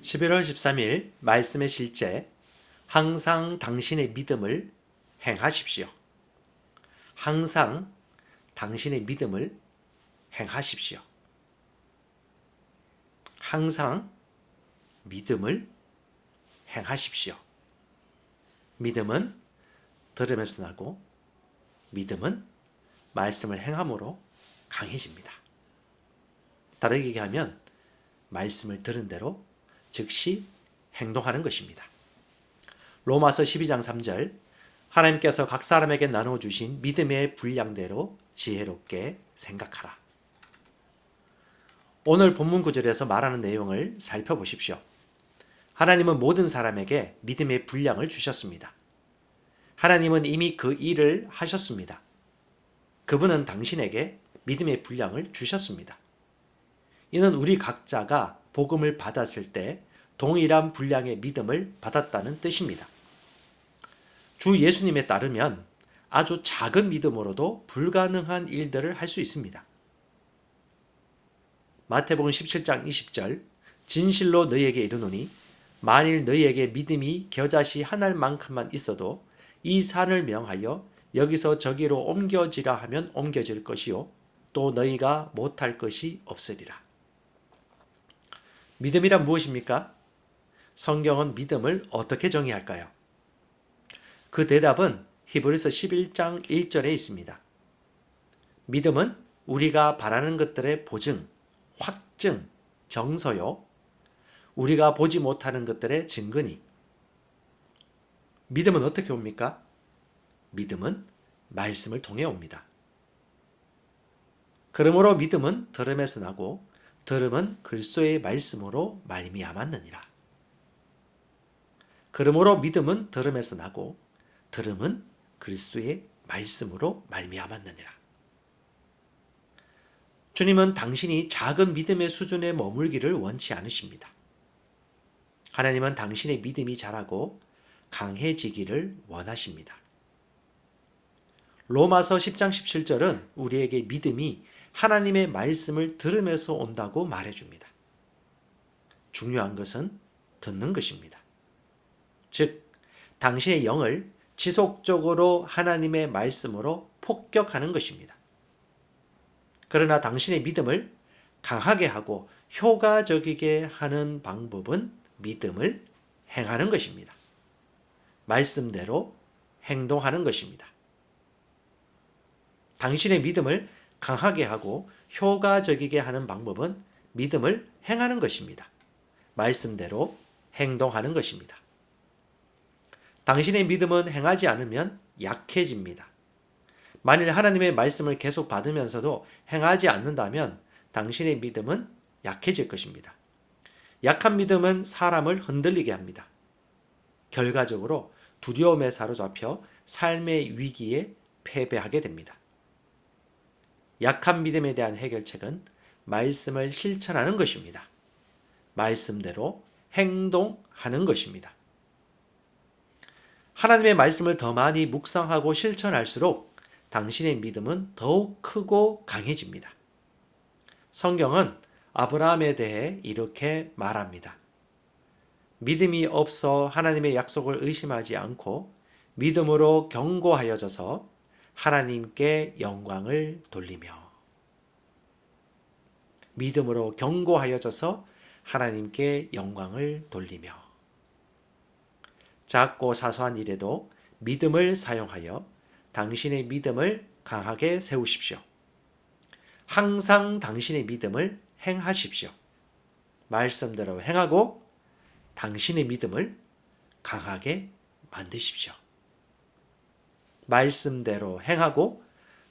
11월 13일 말씀의 실제 항상 당신의 믿음을 행하십시오. 항상 당신의 믿음을 행하십시오. 항상 믿음을 행하십시오. 믿음은 들으면서 나고 믿음은 말씀을 행함으로 강해집니다. 다르게 얘기하면 말씀을 들은 대로 즉시 행동하는 것입니다. 로마서 12장 3절 하나님께서 각 사람에게 나누어 주신 믿음의 분량대로 지혜롭게 생각하라. 오늘 본문 구절에서 말하는 내용을 살펴보십시오. 하나님은 모든 사람에게 믿음의 분량을 주셨습니다. 하나님은 이미 그 일을 하셨습니다. 그분은 당신에게 믿음의 분량을 주셨습니다. 이는 우리 각자가 복음을 받았을 때 동일한 분량의 믿음을 받았다는 뜻입니다. 주 예수님에 따르면 아주 작은 믿음으로도 불가능한 일들을 할 수 있습니다. 마태복음 17장 20절 진실로 너희에게 이르노니 만일 너희에게 믿음이 겨자씨 한 알만큼만 있어도 이 산을 명하여 여기서 저기로 옮겨지라 하면 옮겨질 것이요 또 너희가 못할 것이 없으리라. 믿음이란 무엇입니까? 성경은 믿음을 어떻게 정의할까요? 그 대답은 히브리서 11장 1절에 있습니다. 믿음은 우리가 바라는 것들의 보증, 확증, 정서요. 우리가 보지 못하는 것들의 증거니. 믿음은 어떻게 옵니까? 믿음은 말씀을 통해 옵니다. 그러므로 믿음은 들음에서 나고 들음은 그리스도의 말씀으로 말미암았느니라. 그러므로 믿음은 들음에서 나고 들음은 그리스도의 말씀으로 말미암았느니라. 주님은 당신이 작은 믿음의 수준에 머물기를 원치 않으십니다. 하나님은 당신의 믿음이 자라고 강해지기를 원하십니다. 로마서 10장 17절은 우리에게 믿음이 하나님의 말씀을 들으면서 온다고 말해줍니다. 중요한 것은 듣는 것입니다. 즉, 당신의 영을 지속적으로 하나님의 말씀으로 폭격하는 것입니다. 그러나 당신의 믿음을 강하게 하고 효과적이게 하는 방법은 믿음을 행하는 것입니다. 말씀대로 행동하는 것입니다. 당신의 믿음을 강하게 하고 효과적이게 하는 방법은 믿음을 행하는 것입니다. 말씀대로 행동하는 것입니다. 당신의 믿음은 행하지 않으면 약해집니다. 만일 하나님의 말씀을 계속 받으면서도 행하지 않는다면 당신의 믿음은 약해질 것입니다. 약한 믿음은 사람을 흔들리게 합니다. 결과적으로 두려움에 사로잡혀 삶의 위기에 패배하게 됩니다. 약한 믿음에 대한 해결책은 말씀을 실천하는 것입니다. 말씀대로 행동하는 것입니다. 하나님의 말씀을 더 많이 묵상하고 실천할수록 당신의 믿음은 더욱 크고 강해집니다. 성경은 아브라함에 대해 이렇게 말합니다. 믿음이 없어 하나님의 약속을 의심하지 않고 믿음으로 견고하여져서 하나님께 영광을 돌리며 믿음으로 견고하여져서 하나님께 영광을 돌리며 작고 사소한 일에도 믿음을 사용하여 당신의 믿음을 강하게 세우십시오. 항상 당신의 믿음을 행하십시오. 말씀대로 행하고 당신의 믿음을 강하게 만드십시오. 말씀대로 행하고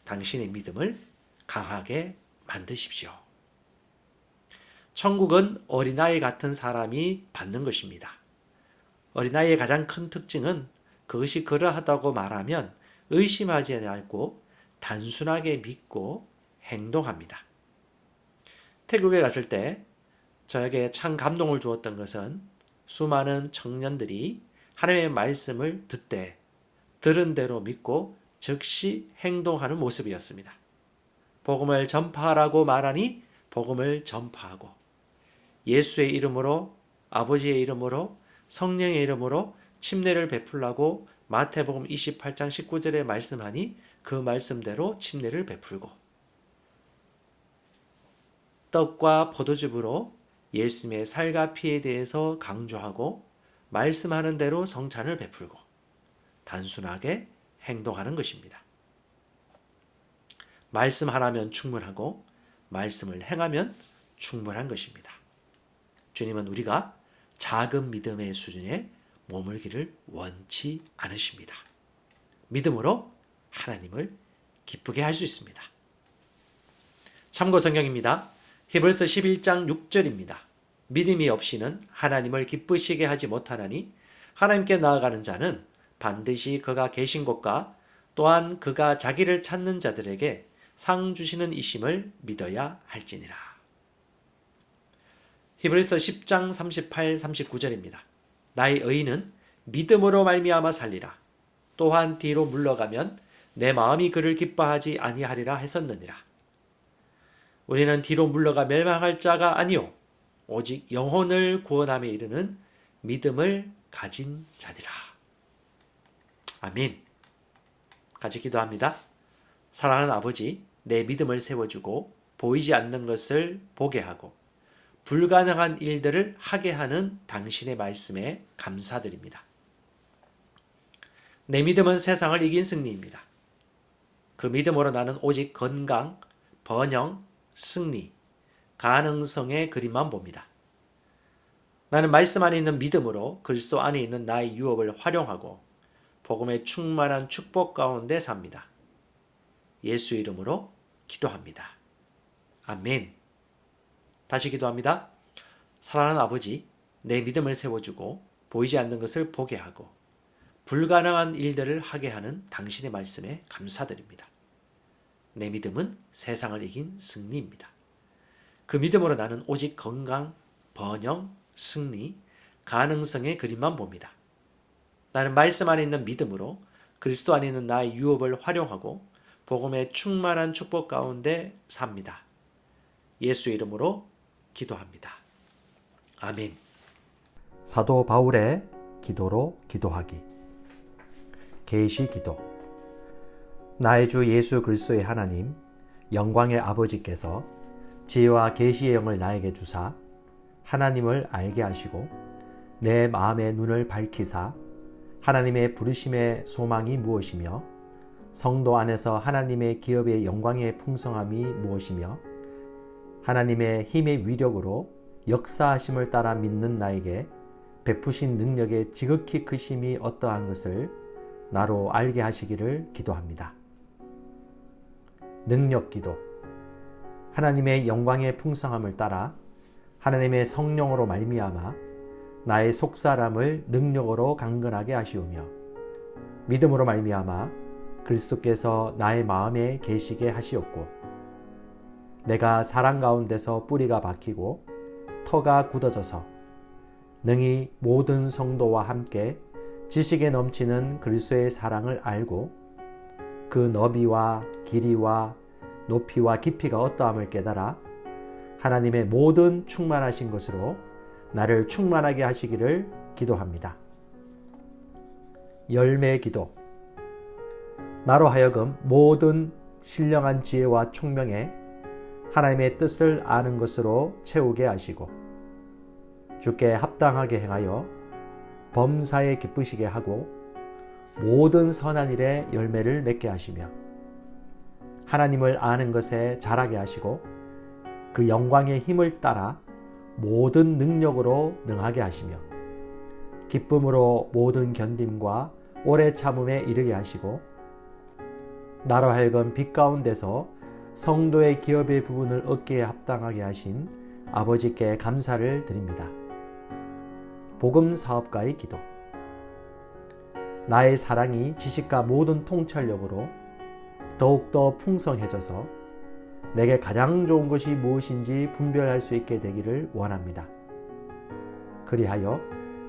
당신의 믿음을 강하게 만드십시오. 천국은 어린아이 같은 사람이 받는 것입니다. 어린아이의 가장 큰 특징은 그것이 그러하다고 말하면 의심하지 않고 단순하게 믿고 행동합니다. 태국에 갔을 때 저에게 참 감동을 주었던 것은 수많은 청년들이 하나님의 말씀을 듣되 들은 대로 믿고 즉시 행동하는 모습이었습니다. 복음을 전파하라고 말하니 복음을 전파하고 예수의 이름으로 아버지의 이름으로 성령의 이름으로 침례를 베풀라고 마태복음 28장 19절에 말씀하니 그 말씀대로 침례를 베풀고 떡과 포도즙으로 예수님의 살과 피에 대해서 강조하고 말씀하는 대로 성찬을 베풀고 단순하게 행동하는 것입니다. 말씀 하나면 충분하고 말씀을 행하면 충분한 것입니다. 주님은 우리가 작은 믿음의 수준에 머물기를 원치 않으십니다. 믿음으로 하나님을 기쁘게 할 수 있습니다. 참고 성경입니다. 히브리서 11장 6절입니다. 믿음이 없이는 하나님을 기쁘시게 하지 못하나니 하나님께 나아가는 자는 반드시 그가 계신 곳과 또한 그가 자기를 찾는 자들에게 상 주시는 이심을 믿어야 할지니라. 히브리서 10장 38, 39절입니다. 나의 의인은 믿음으로 말미암아 살리라. 또한 뒤로 물러가면 내 마음이 그를 기뻐하지 아니하리라 했었느니라. 우리는 뒤로 물러가 멸망할 자가 아니요 오직 영혼을 구원함에 이르는 믿음을 가진 자니라. 아멘. 같이 기도합니다. 사랑하는 아버지, 내 믿음을 세워주고 보이지 않는 것을 보게 하고 불가능한 일들을 하게 하는 당신의 말씀에 감사드립니다. 내 믿음은 세상을 이긴 승리입니다. 그 믿음으로 나는 오직 건강, 번영, 승리, 가능성의 그림만 봅니다. 나는 말씀 안에 있는 믿음으로 그리스도 안에 있는 나의 유업을 활용하고 복음의 충만한 축복 가운데 삽니다. 예수 이름으로 기도합니다. 아멘. 다시 기도합니다. 사랑하는 아버지, 내 믿음을 세워주고 보이지 않는 것을 보게 하고 불가능한 일들을 하게 하는 당신의 말씀에 감사드립니다. 내 믿음은 세상을 이긴 승리입니다. 그 믿음으로 나는 오직 건강, 번영, 승리, 가능성의 그림만 봅니다. 나는 말씀 안에 있는 믿음으로 그리스도 안에 있는 나의 유업을 활용하고 복음의 충만한 축복 가운데 삽니다. 예수 이름으로 기도합니다. 아멘. 사도 바울의 기도로 기도하기. 계시 기도. 나의 주 예수 그리스도의 하나님, 영광의 아버지께서 지혜와 계시의 영을 나에게 주사 하나님을 알게 하시고 내 마음의 눈을 밝히사 하나님의 부르심의 소망이 무엇이며 성도 안에서 하나님의 기업의 영광의 풍성함이 무엇이며 하나님의 힘의 위력으로 역사하심을 따라 믿는 나에게 베푸신 능력의 지극히 크심이 어떠한 것을 나로 알게 하시기를 기도합니다. 능력 기도. 하나님의 영광의 풍성함을 따라 하나님의 성령으로 말미암아 나의 속사람을 능력으로 강건하게 하시오며 믿음으로 말미암아 그리스도께서 나의 마음에 계시게 하시옵고 내가 사랑 가운데서 뿌리가 박히고 터가 굳어져서 능히 모든 성도와 함께 지식에 넘치는 그리스도의 사랑을 알고 그 너비와 길이와 높이와 깊이가 어떠함을 깨달아 하나님의 모든 충만하신 것으로 나를 충만하게 하시기를 기도합니다. 열매 기도. 나로 하여금 모든 신령한 지혜와 총명에 하나님의 뜻을 아는 것으로 채우게 하시고 주께 합당하게 행하여 범사에 기쁘시게 하고 모든 선한 일에 열매를 맺게 하시며 하나님을 아는 것에 자라게 하시고 그 영광의 힘을 따라 모든 능력으로 능하게 하시며 기쁨으로 모든 견딤과 오래 참음에 이르게 하시고 나로 하여금 빛 가운데서 성도의 기업의 부분을 얻기에 합당하게 하신 아버지께 감사를 드립니다. 복음 사업가의 기도. 나의 사랑이 지식과 모든 통찰력으로 더욱더 풍성해져서 내게 가장 좋은 것이 무엇인지 분별할 수 있게 되기를 원합니다. 그리하여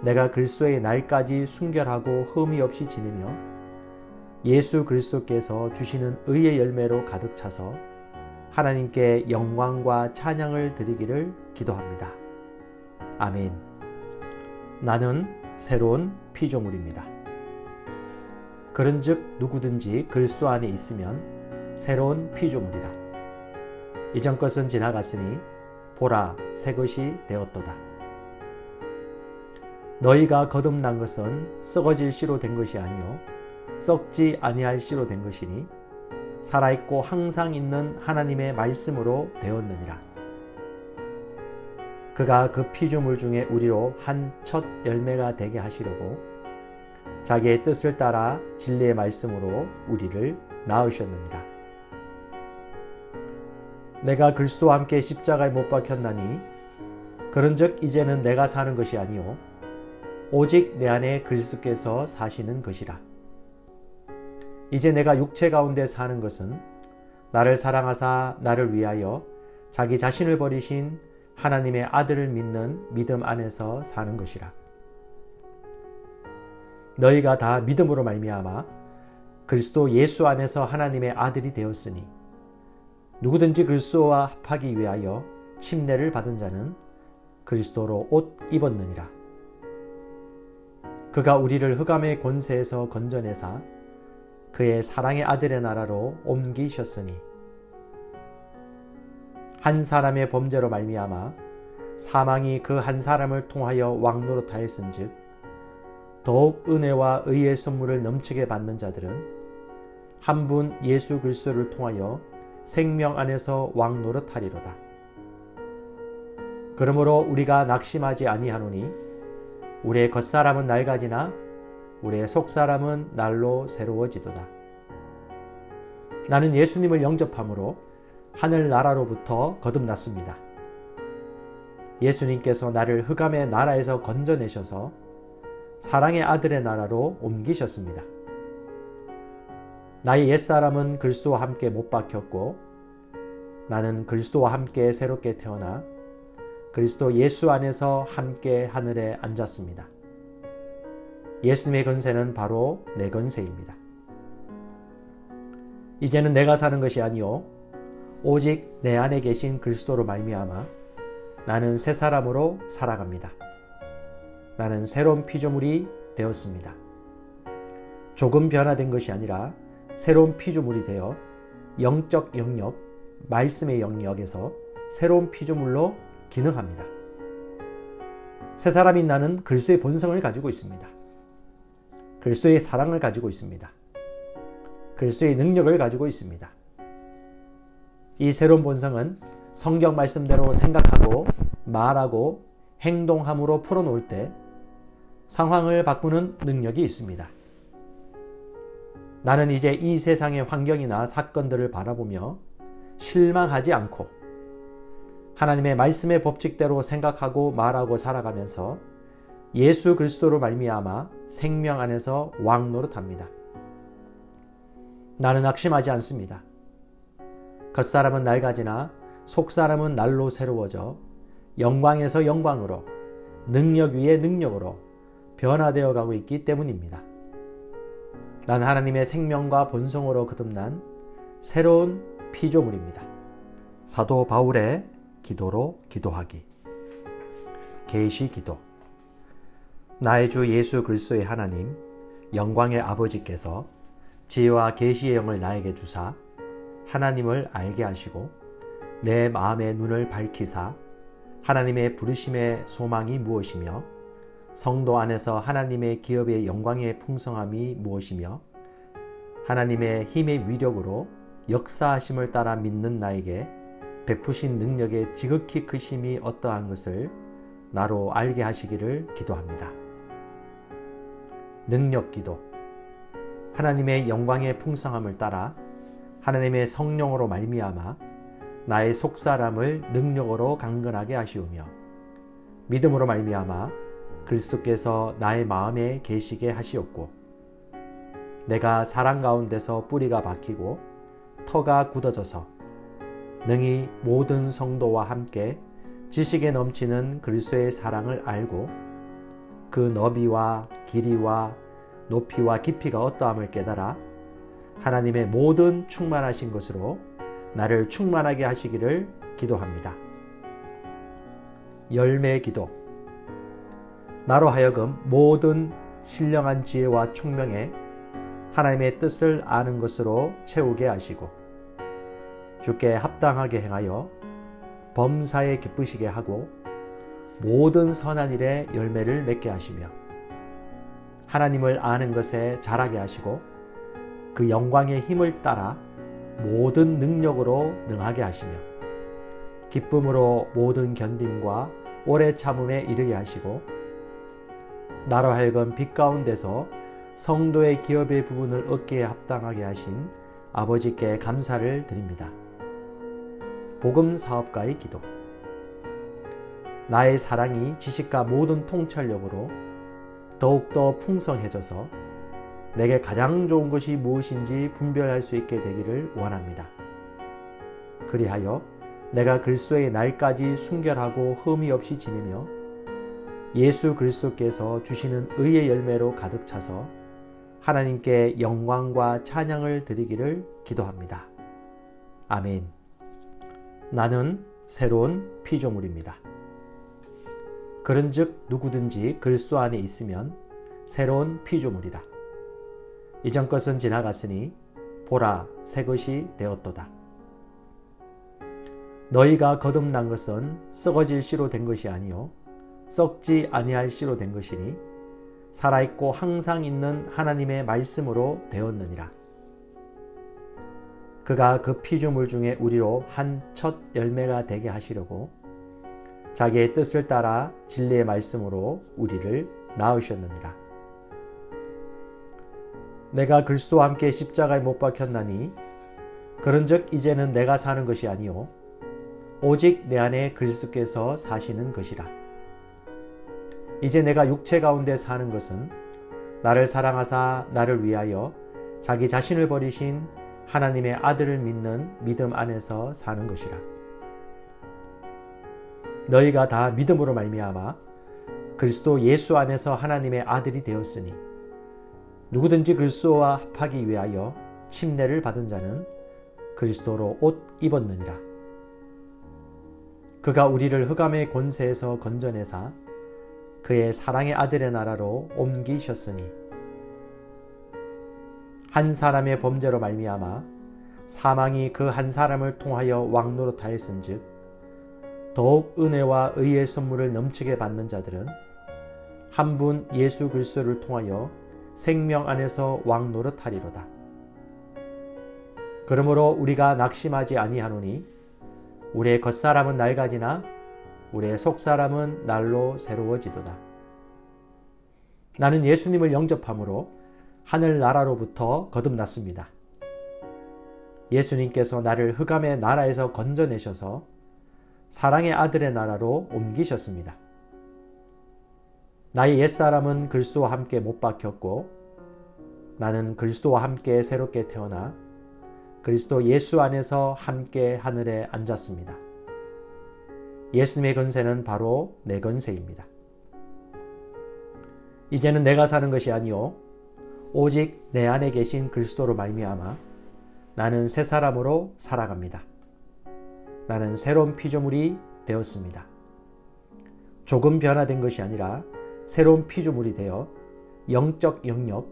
내가 그리스도의 날까지 순결하고 흠이 없이 지내며 예수 그리스도께서 주시는 의의 열매로 가득 차서 하나님께 영광과 찬양을 드리기를 기도합니다. 아멘. 나는 새로운 피조물입니다. 그런즉 누구든지 그리스도 안에 있으면 새로운 피조물이라. 이전 것은 지나갔으니 보라 새 것이 되었도다. 너희가 거듭난 것은 썩어질 씨로 된 것이 아니요 썩지 아니할 씨로 된 것이니 살아있고 항상 있는 하나님의 말씀으로 되었느니라. 그가 그 피조물 중에 우리로 한 첫 열매가 되게 하시려고 자기의 뜻을 따라 진리의 말씀으로 우리를 낳으셨느니라. 내가 그리스도와 함께 십자가에 못 박혔나니 그런즉 이제는 내가 사는 것이 아니요 오직 내 안에 그리스도께서 사시는 것이라. 이제 내가 육체 가운데 사는 것은 나를 사랑하사 나를 위하여 자기 자신을 버리신 하나님의 아들을 믿는 믿음 안에서 사는 것이라. 너희가 다 믿음으로 말미암아 그리스도 예수 안에서 하나님의 아들이 되었으니 누구든지 그리스도와 합하기 위하여 침례를 받은 자는 그리스도로 옷 입었느니라. 그가 우리를 흑암의 권세에서 건져내사 그의 사랑의 아들의 나라로 옮기셨으니 한 사람의 범죄로 말미암아 사망이 그 한 사람을 통하여 왕노릇하였은즉 더욱 은혜와 의의 선물을 넘치게 받는 자들은 한 분 예수 그리스도를 통하여 생명 안에서 왕노릇하리로다. 그러므로 우리가 낙심하지 아니하노니 우리의 겉사람은 낡아지나 우리의 속사람은 날로 새로워지도다. 나는 예수님을 영접함으로 하늘나라로부터 거듭났습니다. 예수님께서 나를 흑암의 나라에서 건져내셔서 사랑의 아들의 나라로 옮기셨습니다. 나의 옛사람은 그리스도와 함께 못 박혔고 나는 그리스도와 함께 새롭게 태어나 그리스도 예수 안에서 함께 하늘에 앉았습니다. 예수님의 권세는 바로 내 권세입니다. 이제는 내가 사는 것이 아니요 오직 내 안에 계신 그리스도로 말미암아 나는 새 사람으로 살아갑니다. 나는 새로운 피조물이 되었습니다. 조금 변화된 것이 아니라 새로운 피조물이 되어 영적 영역, 말씀의 영역에서 새로운 피조물로 기능합니다. 새 사람인 나는 그리스도의 본성을 가지고 있습니다. 그리스도의 사랑을 가지고 있습니다. 그리스도의 능력을 가지고 있습니다. 이 새로운 본성은 성경 말씀대로 생각하고 말하고 행동함으로 풀어놓을 때 상황을 바꾸는 능력이 있습니다. 나는 이제 이 세상의 환경이나 사건들을 바라보며 실망하지 않고 하나님의 말씀의 법칙대로 생각하고 말하고 살아가면서 예수 그리스도로 말미암아 생명 안에서 왕노릇합니다. 나는 낙심하지 않습니다. 겉사람은 낡아지나 속사람은 날로 새로워져 영광에서 영광으로 능력 위에 능력으로 변화되어 가고 있기 때문입니다. 난 하나님의 생명과 본성으로 거듭난 새로운 피조물입니다. 사도 바울의 기도로 기도하기. 계시 기도. 나의 주 예수 그리스도의 하나님, 영광의 아버지께서 지혜와 계시의 영을 나에게 주사 하나님을 알게 하시고 내 마음의 눈을 밝히사 하나님의 부르심의 소망이 무엇이며 성도 안에서 하나님의 기업의 영광의 풍성함이 무엇이며 하나님의 힘의 위력으로 역사하심을 따라 믿는 나에게 베푸신 능력의 지극히 크심이 어떠한 것을 나로 알게 하시기를 기도합니다. 능력 기도. 하나님의 영광의 풍성함을 따라 하나님의 성령으로 말미암아 나의 속사람을 능력으로 강건하게 하시오며 믿음으로 말미암아 그리스도께서 나의 마음에 계시게 하시옵고 내가 사랑 가운데서 뿌리가 박히고 터가 굳어져서 능히 모든 성도와 함께 지식에 넘치는 그리스도의 사랑을 알고 그 너비와 길이와 높이와 깊이가 어떠함을 깨달아 하나님의 모든 충만하신 것으로 나를 충만하게 하시기를 기도합니다. 열매 기도. 나로 하여금 모든 신령한 지혜와 총명에 하나님의 뜻을 아는 것으로 채우게 하시고 주께 합당하게 행하여 범사에 기쁘시게 하고 모든 선한 일에 열매를 맺게 하시며 하나님을 아는 것에 자라게 하시고 그 영광의 힘을 따라 모든 능력으로 능하게 하시며 기쁨으로 모든 견딤과 오래 참음에 이르게 하시고 나로 하여금 빛 가운데서 성도의 기업의 부분을 얻기에 합당하게 하신 아버지께 감사를 드립니다. 복음 사업가의 기도. 나의 사랑이 지식과 모든 통찰력으로 더욱더 풍성해져서 내게 가장 좋은 것이 무엇인지 분별할 수 있게 되기를 원합니다. 그리하여 내가 그리스도의 날까지 순결하고 흠이 없이 지내며 예수 그리스도께서 주시는 의의 열매로 가득 차서 하나님께 영광과 찬양을 드리기를 기도합니다. 아멘. 나는 새로운 피조물입니다. 그런즉 누구든지 그리스도 안에 있으면 새로운 피조물이라. 이전 것은 지나갔으니 보라 새 것이 되었도다. 너희가 거듭난 것은 썩어질 씨로 된 것이 아니요 썩지 아니할 씨로 된 것이니 살아있고 항상 있는 하나님의 말씀으로 되었느니라. 그가 그 피조물 중에 우리로 한 첫 열매가 되게 하시려고 자기의 뜻을 따라 진리의 말씀으로 우리를 낳으셨느니라. 내가 그리스도와 함께 십자가에 못 박혔나니 그런즉 이제는 내가 사는 것이 아니요 오직 내 안에 그리스도께서 사시는 것이라. 이제 내가 육체 가운데 사는 것은 나를 사랑하사 나를 위하여 자기 자신을 버리신 하나님의 아들을 믿는 믿음 안에서 사는 것이라. 너희가 다 믿음으로 말미암아 그리스도 예수 안에서 하나님의 아들이 되었으니 누구든지 그리스도와 합하기 위하여 침례를 받은 자는 그리스도로 옷 입었느니라. 그가 우리를 흑암의 권세에서 건져내사 그의 사랑의 아들의 나라로 옮기셨으니 한 사람의 범죄로 말미암아 사망이 그 한 사람을 통하여 왕노릇하였은즉 더욱 은혜와 의의 선물을 넘치게 받는 자들은 한 분 예수 그리스도를 통하여 생명 안에서 왕노릇하리로다. 그러므로 우리가 낙심하지 아니하노니 우리의 겉사람은 낡아지나 우리의 속사람은 날로 새로워지도다. 나는 예수님을 영접함으로 하늘나라로부터 거듭났습니다. 예수님께서 나를 흑암의 나라에서 건져내셔서 사랑의 아들의 나라로 옮기셨습니다. 나의 옛사람은 그리스도와 함께 못 박혔고 나는 그리스도와 함께 새롭게 태어나 그리스도 예수 안에서 함께 하늘에 앉았습니다. 예수님의 권세는 바로 내 권세입니다. 이제는 내가 사는 것이 아니요 오직 내 안에 계신 그리스도로 말미암아 나는 새 사람으로 살아갑니다. 나는 새로운 피조물이 되었습니다. 조금 변화된 것이 아니라 새로운 피조물이 되어 영적 영역,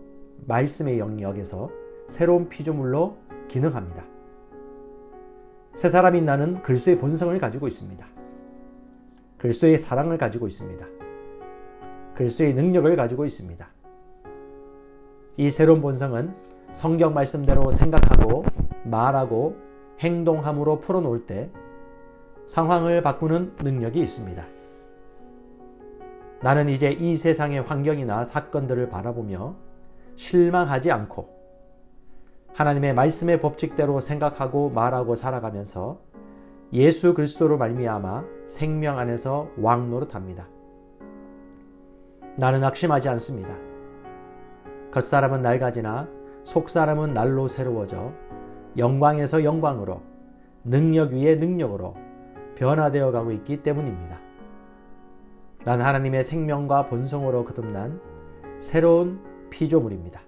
말씀의 영역에서 새로운 피조물로 기능합니다. 새 사람인 나는 그리스도의 본성을 가지고 있습니다. 그리스도의 사랑을 가지고 있습니다. 그리스도의 능력을 가지고 있습니다. 이 새로운 본성은 성경 말씀대로 생각하고 말하고 행동함으로 풀어놓을 때 상황을 바꾸는 능력이 있습니다. 나는 이제 이 세상의 환경이나 사건들을 바라보며 실망하지 않고 하나님의 말씀의 법칙대로 생각하고 말하고 살아가면서 예수 그리스도로 말미암아 생명 안에서 왕노릇합니다. 나는 낙심하지 않습니다. 겉사람은 낡아지나 속사람은 날로 새로워져 영광에서 영광으로 능력 위에 능력으로 변화되어 가고 있기 때문입니다. 난 하나님의 생명과 본성으로 거듭난 새로운 피조물입니다.